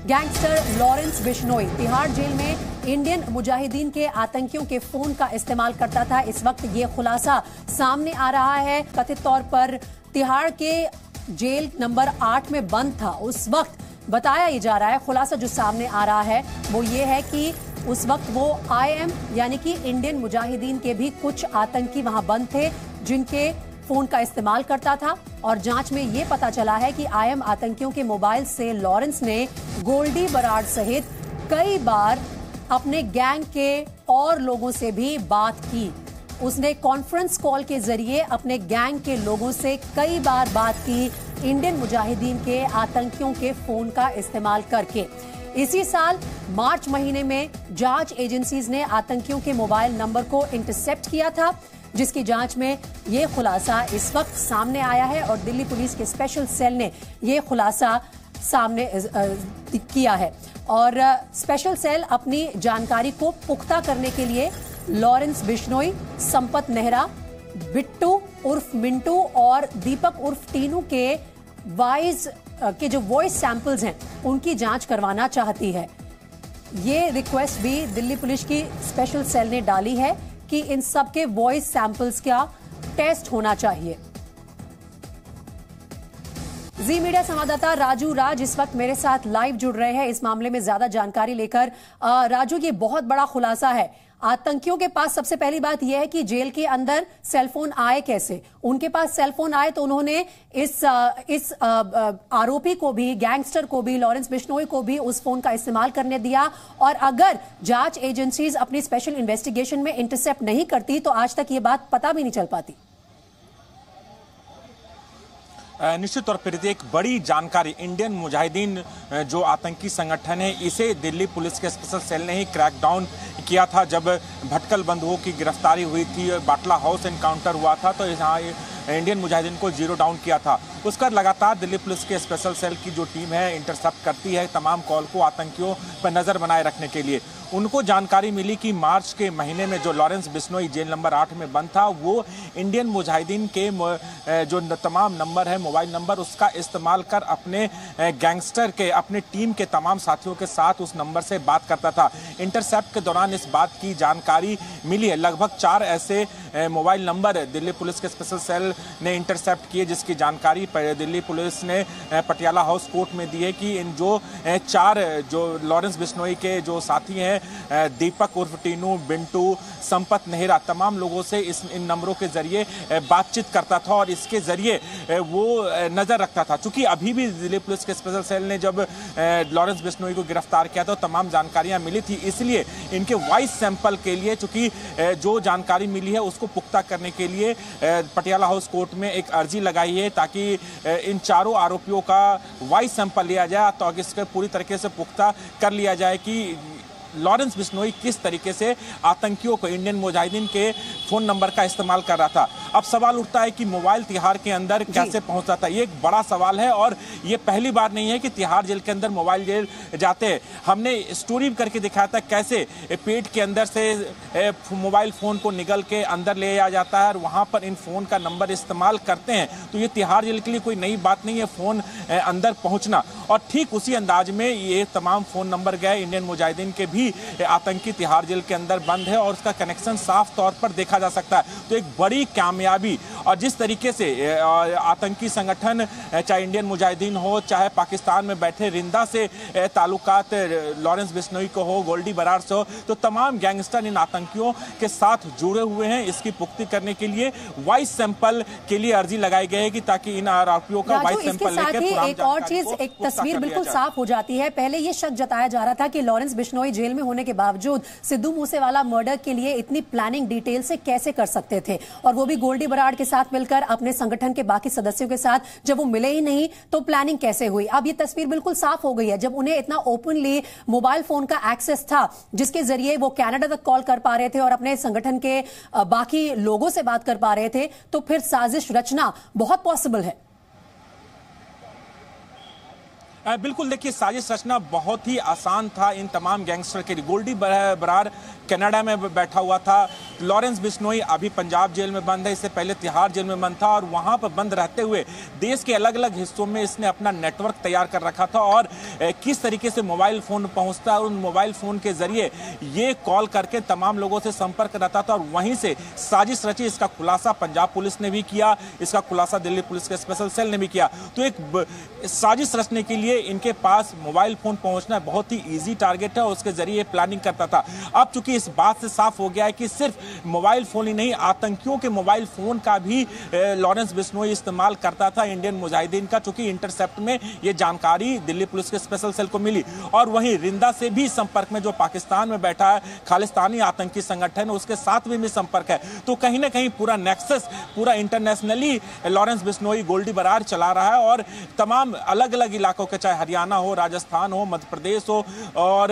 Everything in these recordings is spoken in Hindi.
Gangster Lawrence Bishnoi Tihar jail में इंडियन मुजाहिदीन के आतंकियों के फोन का इस्तेमाल करता था। इस वक्त ये खुलासा सामने आ रहा है। कथित तौर पर तिहाड़ के जेल नंबर 8 में बंद था। उस वक्त बताया ही जा रहा है, खुलासा जो सामने आ रहा है वो ये है कि उस वक्त वो IM यानी कि इंडियन मुजाहिदीन के भी कुछ आतंकी वहां बंद थे जिनके फोन का इस्तेमाल करता था। और जांच में ये पता चला है कि IM आतंकियों के मोबाइल से लॉरेंस ने गोल्डी बराड़ सहित कई बार अपने गैंग के और लोगों से भी बात की। उसने कॉन्फ्रेंस कॉल के जरिए अपने गैंग के लोगों से कई बार बात की, इंडियन मुजाहिदीन के आतंकियों के फोन का इस्तेमाल करके। इसी साल मार्च महीने में जांच एजेंसीज ने आतंकियों के मोबाइल नंबर को इंटरसेप्ट किया था, जिसकी जांच में यह खुलासा इस वक्त सामने आया है और दिल्ली पुलिस के स्पेशल सेल ने यह खुलासा सामने किया है। और स्पेशल सेल अपनी जानकारी को पुख्ता करने के लिए लॉरेंस बिश्नोई, संपत नेहरा, बिट्टू उर्फ मिंटू और दीपक उर्फ टीनू के जो वॉइस सैंपल्स हैं उनकी जांच करवाना चाहती है। ये रिक्वेस्ट भी दिल्ली पुलिस की स्पेशल सेल ने डाली है कि इन सब के वॉइस सैंपल्स का टेस्ट होना चाहिए। जी मीडिया संवाददाता राजू राज इस वक्त मेरे साथ लाइव जुड़ रहे हैं इस मामले में ज्यादा जानकारी लेकर। राजू, ये बहुत बड़ा खुलासा है। आतंकियों के पास सबसे पहली बात यह है कि जेल के अंदर सेलफोन आए कैसे? उनके पास सेलफोन आए तो उन्होंने इस आरोपी को भी, गैंगस्टर को भी, लॉरेंस बिश्नोई को भी उस फोन का इस्तेमाल करने दिया। और अगर जांच एजेंसीज अपनी स्पेशल इन्वेस्टिगेशन में इंटरसेप्ट नहीं करती तो आज तक ये बात पता भी नहीं चल पाती। निश्चित तौर पर एक बड़ी जानकारी, इंडियन मुजाहिदीन जो आतंकी संगठन है इसे दिल्ली पुलिस के स्पेशल सेल ने ही क्रैकडाउन किया था। जब भटकल बंधुओं की गिरफ्तारी हुई थी, बाटला हाउस एनकाउंटर हुआ था, तो यहाँ इंडियन मुजाहिदीन को जीरो डाउन किया था। उसका लगातार दिल्ली पुलिस के स्पेशल सेल की जो टीम है इंटरसेप्ट करती है तमाम कॉल को आतंकियों पर नजर बनाए रखने के लिए। उनको जानकारी मिली कि मार्च के महीने में जो लॉरेंस बिश्नोई जेल नंबर 8 में बंद था वो इंडियन मुजाहिदीन के जो तमाम नंबर है, मोबाइल नंबर, उसका इस्तेमाल कर अपने गैंगस्टर के, अपने टीम के तमाम साथियों के साथ उस नंबर से बात करता था। इंटरसेप्ट के दौरान इस बात की जानकारी मिली है। लगभग 4 ऐसे मोबाइल नंबर दिल्ली पुलिस के स्पेशल सेल ने इंटरसेप्ट किए, जिसकी जानकारी दिल्ली पुलिस ने पटियाला हाउस कोर्ट में दी है कि इन जो 4 जो लॉरेंस बिश्नोई के जो साथी हैं, दीपक उर्फ टीनू, बिंटू, संपत नेहरा, तमाम लोगों से इन नंबरों के जरिए बातचीत करता था और इसके जरिए वो नजर रखता था। चूंकि अभी भी दिल्ली पुलिस के स्पेशल सेल ने जब लॉरेंस बिश्नोई को गिरफ्तार किया तो तमाम जानकारियां मिली थी, इसलिए इनके वॉइस सैंपल के लिए, चूंकि जो जानकारी मिली है उसको पुख्ता करने के लिए पटियाला हाउस कोर्ट में एक अर्जी लगाई है ताकि इन चारों आरोपियों का वॉइस सैंपल लिया जाए ताकि इसके पूरी तरीके से पुख्ता कर लिया जाए कि लॉरेंस बिश्नोई किस तरीके से आतंकियों को, इंडियन मुजाहिदीन के फोन नंबर का इस्तेमाल कर रहा था। अब सवाल उठता है कि मोबाइल तिहाड़ के अंदर कैसे पहुंचा था। ये एक बड़ा सवाल है और ये पहली बार नहीं है कि तिहाड़ जेल के अंदर मोबाइल जेल जाते हैं। हमने स्टोरी करके दिखाया था कैसे पेट के अंदर से मोबाइल फोन को निगल के अंदर ले आ जाता है और वहां पर इन फोन का नंबर इस्तेमाल करते हैं। तो ये तिहाड़ जेल के लिए कोई नई बात नहीं है फोन अंदर पहुंचना। और ठीक उसी अंदाज में ये तमाम फोन नंबर गए इंडियन मुजाहिदीन के भी आतंकी तिहाड़ जेल के अंदर बंद है और उसका कनेक्शन साफ तौर पर देखा जा सकता है। तो एक बड़ी कामयाबी, और जिस तरीके से आतंकी संगठन, चाहे इंडियन मुजाहिदीन हो, चाहे पाकिस्तान में बैठे रिंदा से ताल्लुकात लॉरेंस बिश्नोई को हो, गोल्डी बराड़ से हो, तो तमाम गैंगस्टर इन आतंकियों के साथ जुड़े हुए हैं। इसकी पुख्ती करने के लिए वॉइस सैंपल के लिए अर्जी लगाई गई है कि ताकि इन आरोपियों का वॉइस सैंपल लेकर एक और चीज, एक तस्वीर बिल्कुल साफ हो जाती है। पहले ये शक जताया जा रहा था कि लॉरेंस बिश्नोई जेल में होने के बावजूद सिद्धू मूसेवाला मर्डर के लिए इतनी प्लानिंग डिटेल से कैसे कर सकते थे, और वो भी गोल्डी बराड़ के साथ मिलकर अपने संगठन के बाकी सदस्यों के साथ। जब वो मिले ही नहीं तो प्लानिंग कैसे हुई? अब ये तस्वीर बिल्कुल साफ हो गई है। जब उन्हें इतना ओपनली मोबाइल फोन का एक्सेस था जिसके जरिए वो कनाडा तक कॉल कर पा रहे थे और अपने संगठन के बाकी लोगों से बात कर पा रहे थे, तो फिर साजिश रचना बहुत पॉसिबल है। बिल्कुल, देखिए साजिश रचना बहुत ही आसान था इन तमाम गैंगस्टर के लिए। गोल्डी बराड़ कनाडा में बैठा हुआ था, लॉरेंस बिश्नोई अभी पंजाब जेल में बंद है, इससे पहले तिहाड़ जेल में बंद था और वहां पर बंद रहते हुए देश के अलग अलग हिस्सों में इसने अपना नेटवर्क तैयार कर रखा था और किस तरीके से मोबाइल फोन पहुंचता है, उन मोबाइल फोन के जरिए ये कॉल करके तमाम लोगों से संपर्क रहता था और वहीं से साजिश रची। इसका खुलासा पंजाब पुलिस ने भी किया, इसका खुलासा दिल्ली पुलिस के स्पेशल सेल ने भी किया। तो एक साजिश रचने के लिए इनके पास मोबाइल फोन पहुंचना बहुत ही इजी टारगेट है और उसके जरिए प्लानिंग करता था। अब चूंकि इस बात से साफ हो गया है कि सिर्फ मोबाइल फोन ही नहीं, आतंकियों के मोबाइल फोन का भी लॉरेंस बिश्नोई इस्तेमाल करता था इंडियन मुजाहिदीन का, चूंकि इंटरसेप्ट में ये जानकारी दिल्ली पुलिस के स्पेशल सेल को मिली। और वहीं रिंदा से भी संपर्क में, जो पाकिस्तान में बैठा है खालिस्तानी आतंकी संगठन, उसके साथ भी संपर्क है। तो कहीं ना कहीं पूरा नेक्सस, पूरा इंटरनेशनली लॉरेंस बिश्नोई गोल्डी बरार चला रहा है और तमाम अलग अलग इलाकों के, चाहे हरियाणा हो, राजस्थान हो, मध्य प्रदेश हो और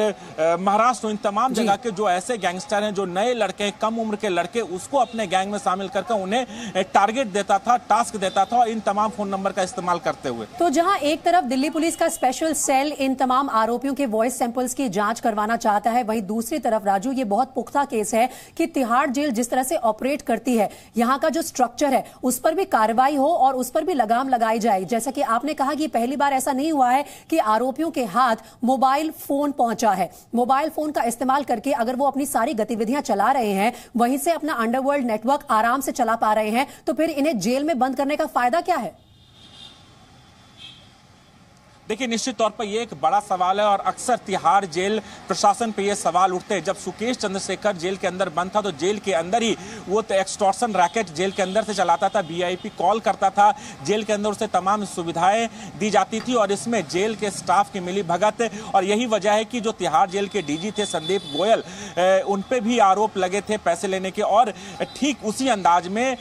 महाराष्ट्र हो, इन तमाम जगह के जो ऐसे गैंगस्टर हैं, जो नए लड़के, कम उम्र के लड़के, उसको अपने गैंग में शामिल करके उन्हें टारगेट देता था, टास्क देता था इन तमाम फोन नंबर का इस्तेमाल करते हुए। तो जहां एक तरफ दिल्ली पुलिस का स्पेशल सेल इन तमाम आरोपियों के वॉइस सैंपल्स की जांच करवाना चाहता है, वहीं दूसरी तरफ राजू ये बहुत पुख्ता केस है कि तिहाड़ जेल जिस तरह से ऑपरेट करती है, यहां का जो स्ट्रक्चर है उस पर भी कार्रवाई हो और उस पर भी लगाम लगाई जाए। जैसा कि आपने कहा कि पहली बार ऐसा नहीं हुआ है कि आरोपियों के हाथ मोबाइल फोन पहुंचा है। मोबाइल फोन का इस्तेमाल करके अगर वो अपनी सारी गतिविधियां चला रहे हैं, वहीं से अपना अंडरवर्ल्ड नेटवर्क आराम से चला पा रहे हैं, तो फिर इन्हें जेल में बंद करने का फायदा क्या है? देखिए, निश्चित तौर पर यह एक बड़ा सवाल है और अक्सर तिहाड़ जेल प्रशासन पे ये सवाल उठते हैं। जब सुकेश चंद्रशेखर जेल के अंदर बंद था तो जेल के अंदर ही वो एक्सटॉर्शन रैकेट जेल के अंदर से चलाता था, वीआईपी कॉल करता था, जेल के अंदर उसे तमाम सुविधाएं दी जाती थी और इसमें जेल के स्टाफ की मिली भगत। और यही वजह है कि जो तिहाड़ जेल के डीजी थे संदीप गोयल, उन पे भी आरोप लगे थे पैसे लेने के। और ठीक उसी अंदाज में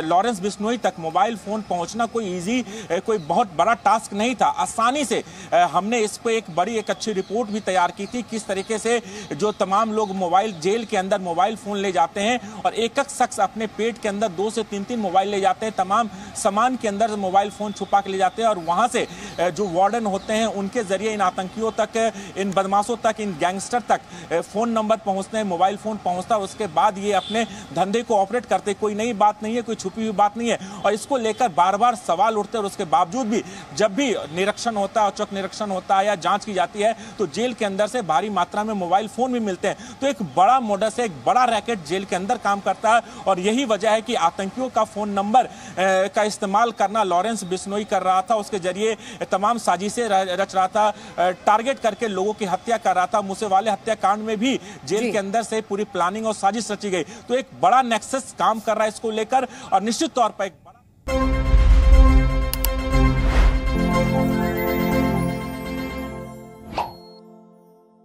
लॉरेंस बिश्नोई तक मोबाइल फोन पहुंचना कोई ईजी, कोई बहुत बड़ा टास्क नहीं था। आसानी से हमने इस पे एक अच्छी रिपोर्ट भी तैयार की थी, किस तरीके से जो तमाम लोग मोबाइल जेल के अंदर मोबाइल फोन ले जाते हैं और एक एक शख्स अपने पेट के अंदर 2 से 3 मोबाइल ले जाते हैं, तमाम सामान के अंदर मोबाइल फोन छुपा के ले जाते हैं और वहां से जो वार्डन होते हैं उनके जरिए इन आतंकियों तक, इन बदमाशों तक, इन गैंगस्टर तक फोन नंबर पहुंचते हैं, मोबाइल फोन पहुंचता है। उसके बाद ये अपने धंधे को ऑपरेट करते। कोई नई बात नहीं है, कोई छुपी हुई बात नहीं है और इसको लेकर बार बार सवाल उठते हैं और उसके बावजूद भी जब भी निरीक्षण होता है, औचक निरीक्षण होता है या जांच की जाती है, तो जेल के अंदर से भारी मात्रा में मोबाइल फोन भी मिलते हैं। तो एक बड़ा मोडस है, एक बड़ा रैकेट जेल के अंदर काम करता है और यही वजह है कि आतंकियों का फोन नंबर का इस्तेमाल करना लॉरेंस बिश्नोई कर रहा था। उसके जरिए तमाम साजिशें रच रहा था, टारगेट करके लोगों की हत्या कर रहा था। मूसेवाले हत्याकांड में भी जेल के अंदर से पूरी प्लानिंग और साजिश रची गई। तो एक बड़ा नेक्सस काम कर रहा है इसको लेकर और निश्चित तौर पर एक बड़ा